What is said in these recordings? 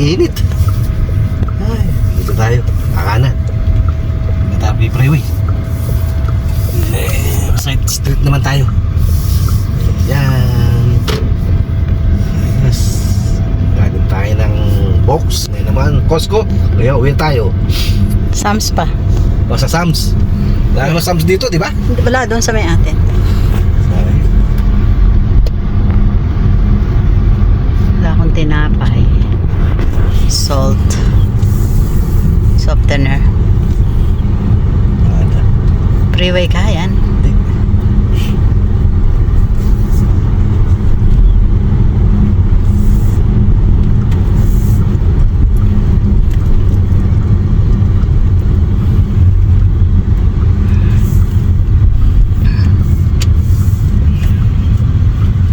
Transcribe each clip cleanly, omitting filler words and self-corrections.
init. Ay, dito tayo. Kakanan. Matabi freeway. Side street naman tayo. Yan. Yes. Gagawin tayo ng box. Ngayon naman, Costco. Kaya uwi tayo. Sam's pa. O sa Sam's. Wala naman Sam's dito, di ba? Wala, doon sa may atin. Wala akong tinapay. Salt. Softener. Freeway ka yan.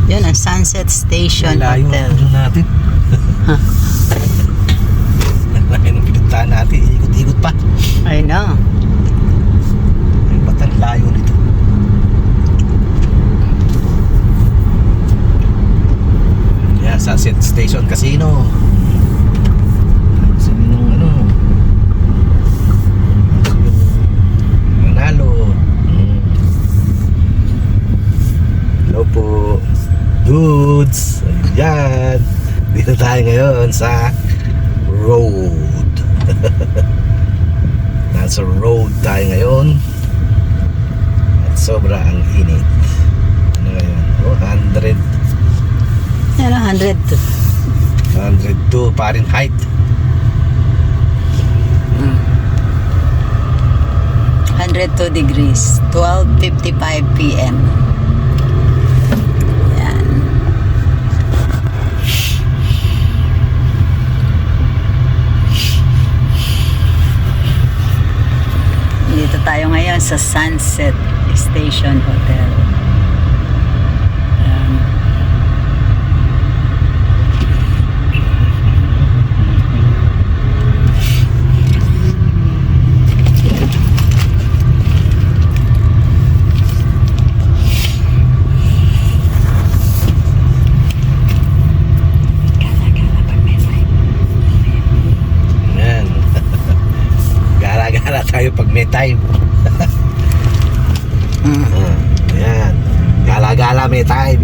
Yun ang Sunset Station Hotel. Layo natin. Layo ng pinuntahan natin. Ikot-ikot pa. I know. Ay, ba't ang layo nito? Yeah, Sunset Station Casino. Sabi nung ano, Manalo. Hello po dudes. Ayan. Dito tayo ngayon sa road. Nasa road tayo ngayon. At sobra ang init. Ano ngayon? Oh, 100. Yan ang 102. 102 Fahrenheit. 102 degrees. 12:55 p.m. Yan. Dito tayo ngayon sa Sunset Station Hotel. Yan. Ayan. Gala-gala tayo pag may time. Ayan. Gala-gala may time.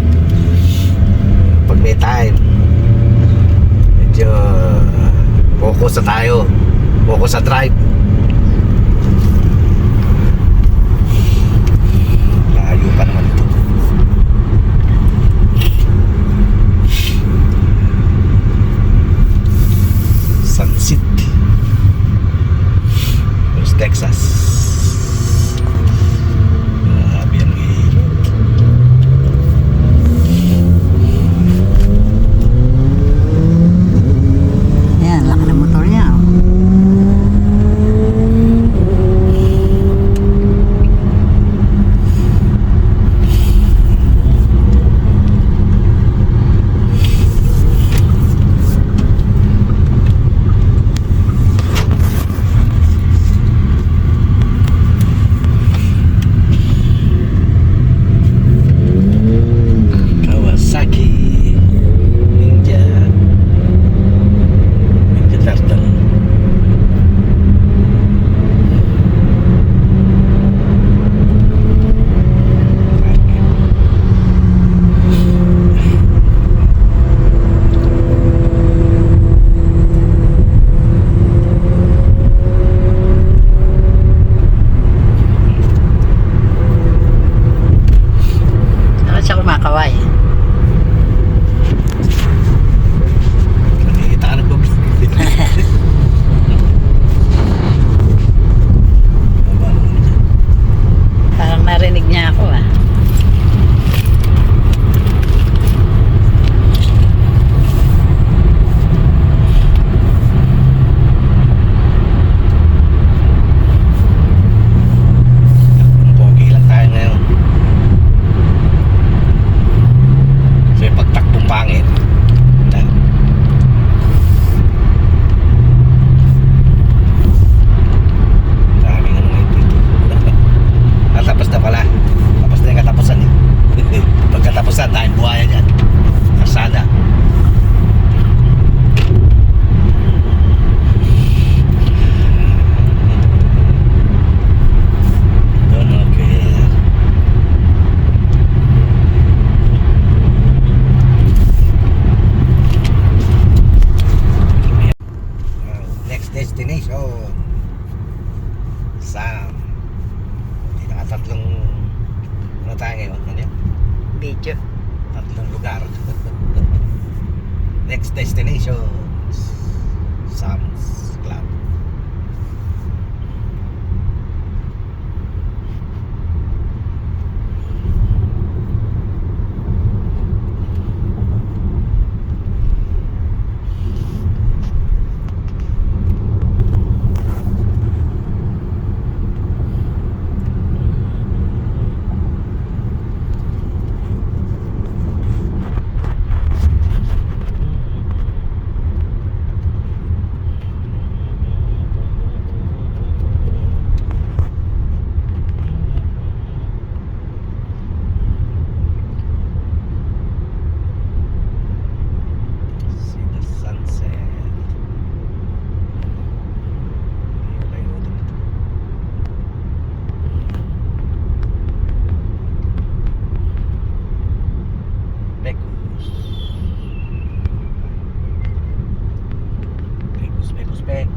Pag may time. Medyo focus na tayo. Focus sa drive. Layo pa naman ito. Sunset. West Texas. Grabe ang init. Yan, laki ng motor niya. Next destination, Sam's Club. See the sunset. Layo din ito. Becus. Becus, Becus, Becus.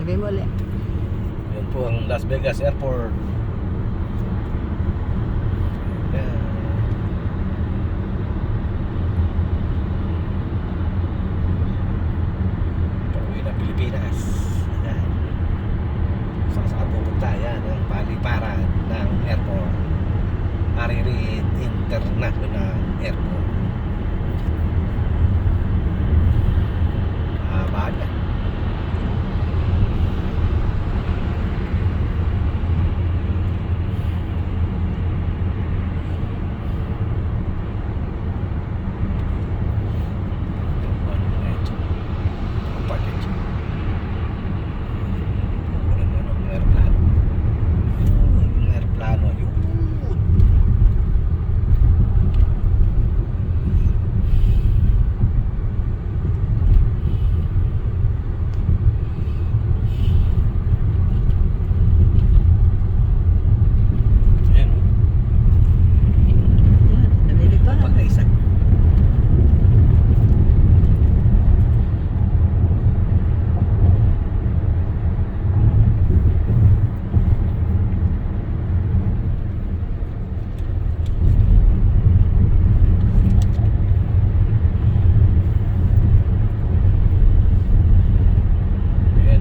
Sabi mo ulit. Yan po ang Las Vegas Airport. Yan. Pauwi na Pilipinas. Yan. Saan pupunta? Yan ang paliparan ng airport. Aririd International Airport. Haba na. Nabili pa.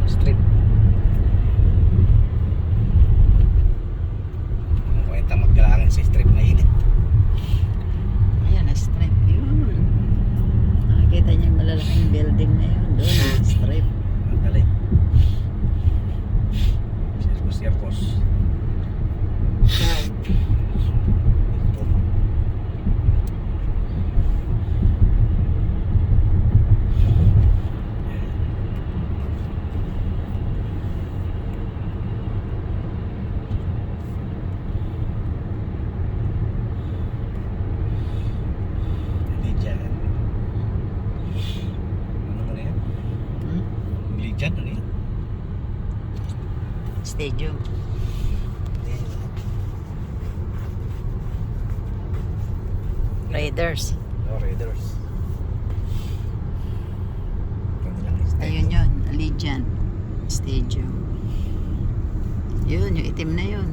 Strip. Kwenta magkailangan sa strip na init. Ayan, strip yun. Nakikita niyo yung malalaking building na yun. Doon, strip. Madali. Sirkos. Lijan. Ano ba na yan? Lijan, ano yan? Stadium. Raiders. No, Raiders. Kanilang stadium. Ayun yun, Allegiant Stadium. Yun, yung itim na yun.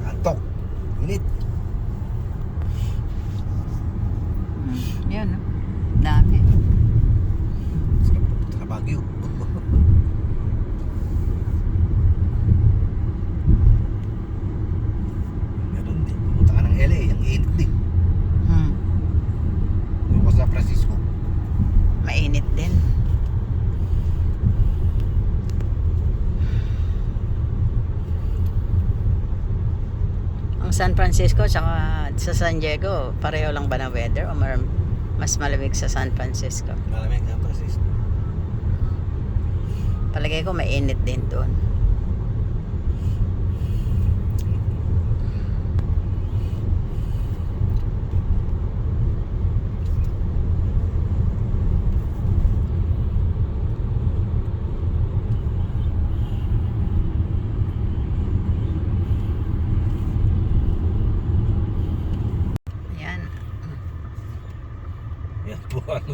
Kantok. Init. Yun, no? Dami. Sarap pupunta sa Baguio. Ganun din. Pupunta ka ng LA. Ang init din. Bukas sa Francisco. Mainit din. Ang San Francisco tsaka sa San Diego, pareho lang ba na weather o mas malamig sa San Francisco? Malamig San Francisco. Palagay ko mainit din doon.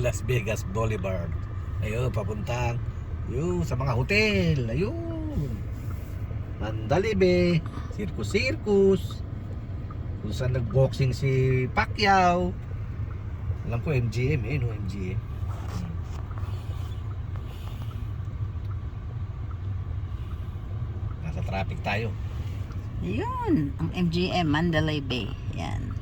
Las Vegas Boulevard. Ayun, papuntang yun sa mga hotel. Ayun. Mandalay Bay, Circus. Kung saan nag-boxing si Pacquiao. Alam ko MGM no, MGM. Nasa traffic tayo. Yun, ang MGM, Mandalay Bay. Yan.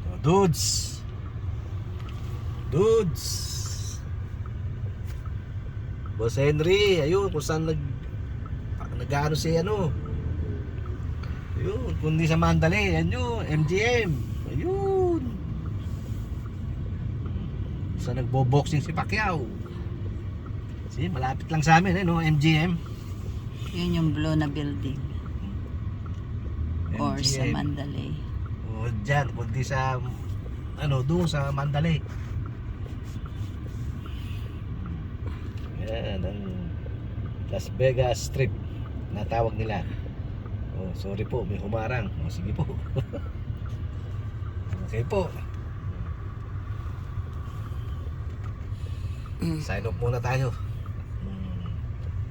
Oh, dudes. Boss Henry, ayun kung saan nag-ano si ano. Ayun, kundi sa Mandalay, yan yun, MGM. Ayun. Sa nagbo-boxing si Pacquiao. See, malapit lang sa amin, no, MGM. Yun yung blue na building. Or sa MGM. Mandalay. O, dyan, kundi sa, ano, doon sa Mandalay. Yan, ang Las Vegas Strip na tawag nila. Oh, sorry po, may humarang. Oh, sige po. Okay po. Sign off muna tayo.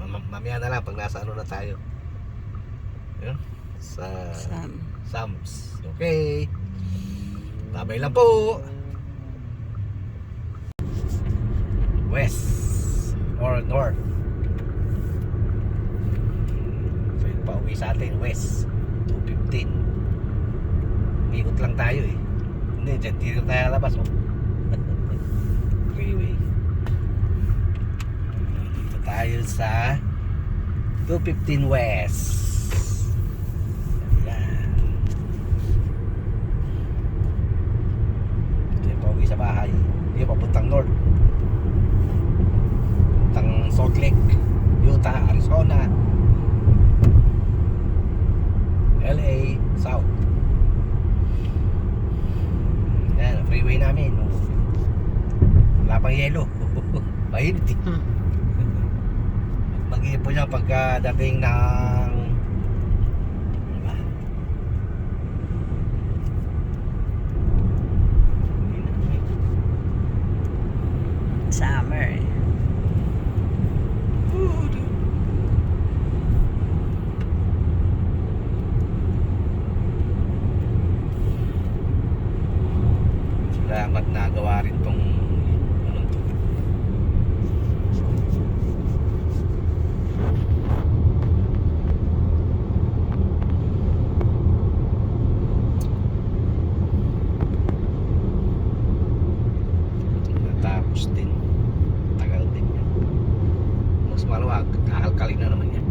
Mamaya na lang pag nasa ano na tayo. Yun, sa Sam's. Okay. Tabay lang po. West or North. So yun pa uwi sa atin, West 215. Ikot lang tayo eh. Hindi, dyan dito tayo labas oh. Freeway. Dito tayo sa 215 West. Ayan. Ito yung pauwi sa bahay. Ito yung papuntang North. Papuntang Salt Lake, Utah, Arizona, LA, South. Ayan, freeway namin. Wala pang yelo. Mainit eh. Mag-iipon niya pagkadating ng diba? Summer. Salamat na gawa rin tong anong to. Natapos din. Tagal din yan. Mas maluwag, kakalkalin na naman yan.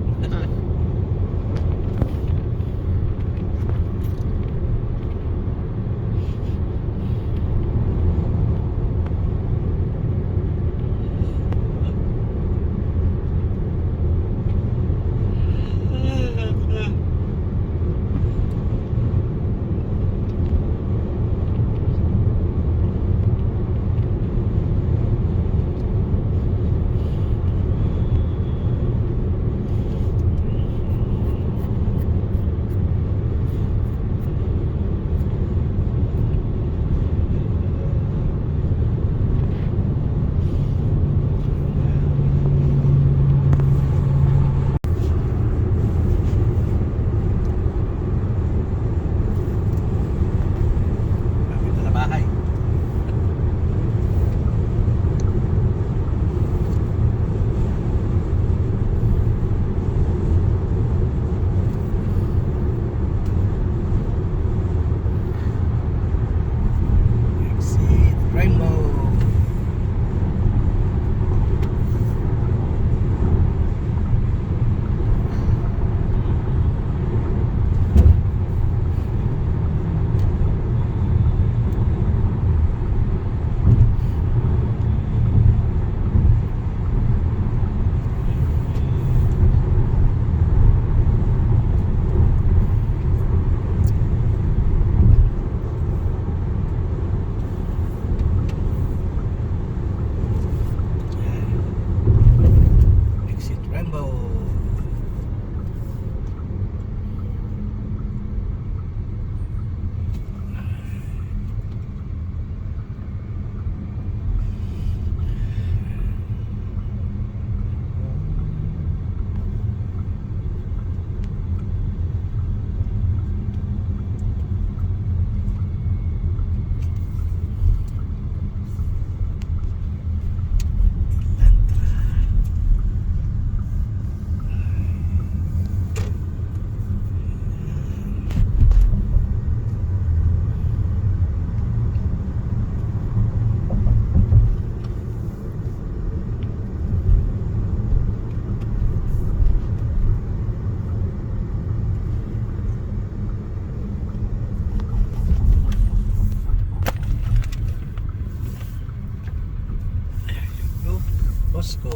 boss ko.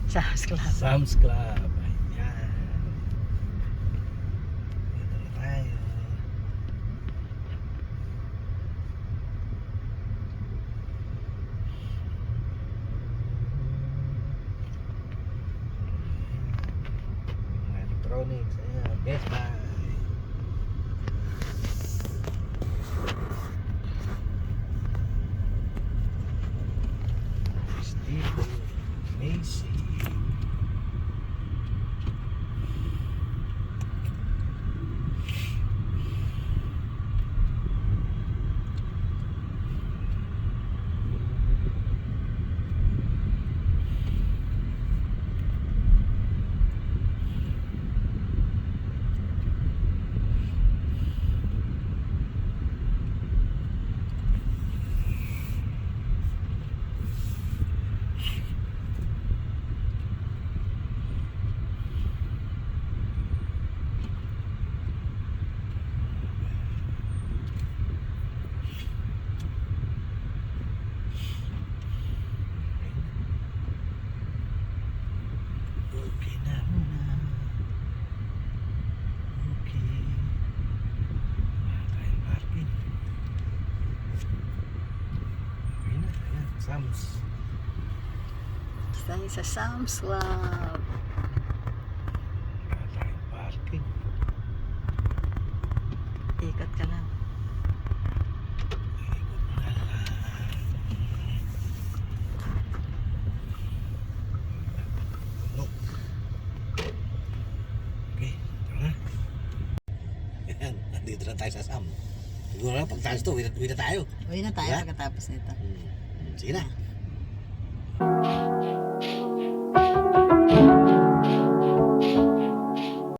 Sa Sam's Club. Sam's Club. Ayan. Dito na tayo. Mga electronics. Ayan. Best Buy. Steve. Macy. Okay na muna. Okay. Wala tayong parking. Okay na. Ayan. Sam's. Tayo sa Sam's Club. Wala tayong parking. Ikot ka lang. Ikot na lang. Puno. Okay. Tara na. Ayan. Nandito na tayo sa Sam. Siguro na pagtaas to. Uwi na tayo. Uwi na tayo Diba? pagkatapos nito. Sige na.